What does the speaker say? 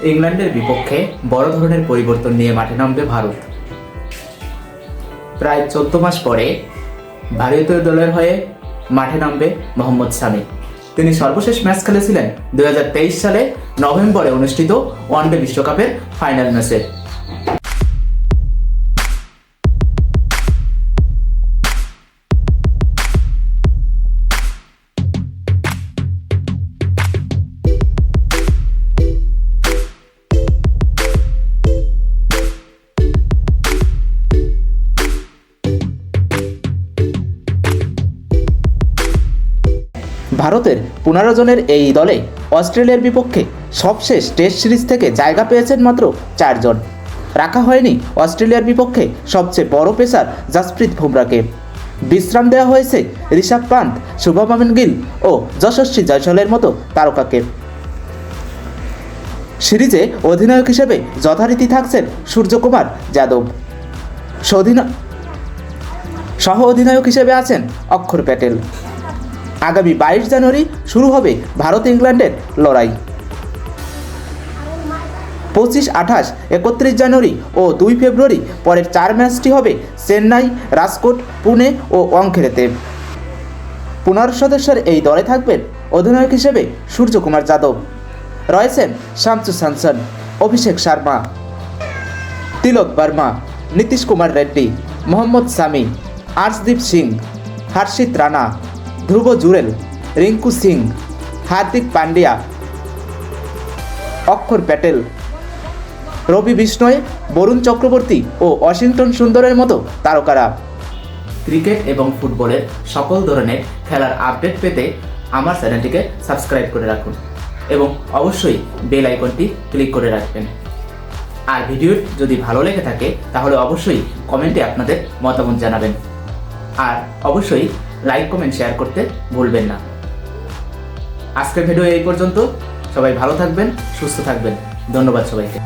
ইংল্যান্ডের বিপক্ষে বড় ধরনের পরিবর্তন নিয়ে মাঠে নামবে ভারত। প্রায় 14 মাস পরে ভারতীয় দলের হয়ে মাঠে নামবে মোহাম্মদ শামি। তিনি সর্বশেষ ম্যাচ খেলেছিলেন 2023 সালে নভেম্বরে অনুষ্ঠিত ওয়ানডে বিশ্বকাপের ফাইনাল ম্যাচে। ভারতের 15 জনের এই দলে অস্ট্রেলিয়ার বিপক্ষে সবশেষ টেস্ট সিরিজ থেকে জায়গা পেয়েছেন মাত্র 4 জন। রাখা হয়নি অস্ট্রেলিয়ার বিপক্ষে সবচেয়ে বড় পেসার জসপ্রীত বুমরাকে। বিশ্রাম দেওয়া হয়েছে ঋষভ পান্থ, শুভমান গিল ও যশস্বী জয়সওয়ালের মতো তারকাকে। সিরিজে অধিনায়ক হিসেবে যথারীতি থাকছেন সূর্যকুমার যাদব। সহ অধিনায়ক হিসেবে আছেন অক্ষর প্যাটেল। আগামী 22 জানুয়ারি শুরু হবে ভারত ইংল্যান্ডের লড়াই। 25, 28, 31 জানুয়ারি ও 2 ফেব্রুয়ারি পরের 4 ম্যাচটি হবে চেন্নাই, রাজকোট, পুনে ও ওয়াংখেড়েতে। 15 সদস্যের এই দলে থাকবেন অধিনায়ক হিসেবে সূর্যকুমার যাদব, রয়েছেন শামসু স্যামসন, অভিষেক শর্মা, তিলক বর্মা, নীতিশ কুমার রেড্ডি, মোহাম্মদ শামি, আর্শদীপ সিং, হর্ষিত রানা, ধ্রুব জুরেল, রিঙ্কু সিং, হার্দিক পান্ডিয়া, অক্ষর প্যাটেল, রবি বিষ্ণয়, বরুণ চক্রবর্তী ও ওয়াশিংটন সুন্দরের মতো তারকারা। ক্রিকেট এবং ফুটবলের সকল ধরনের খেলার আপডেট পেতে আমার চ্যানেলটিকে সাবস্ক্রাইব করে রাখুন এবং অবশ্যই বেল আইকনটি ক্লিক করে রাখবেন। আর ভিডিও যদি ভালো লেগে থাকে তাহলে অবশ্যই কমেন্টে আপনাদের মতামত জানাবেন। আর অবশ্যই লাইক, কমেন্ট, শেয়ার করতে ভুলবেন না। আজকের ভিডিও এই পর্যন্ত। সবাই ভালো থাকবেন, সুস্থ থাকবেন। ধন্যবাদ সবাইকে।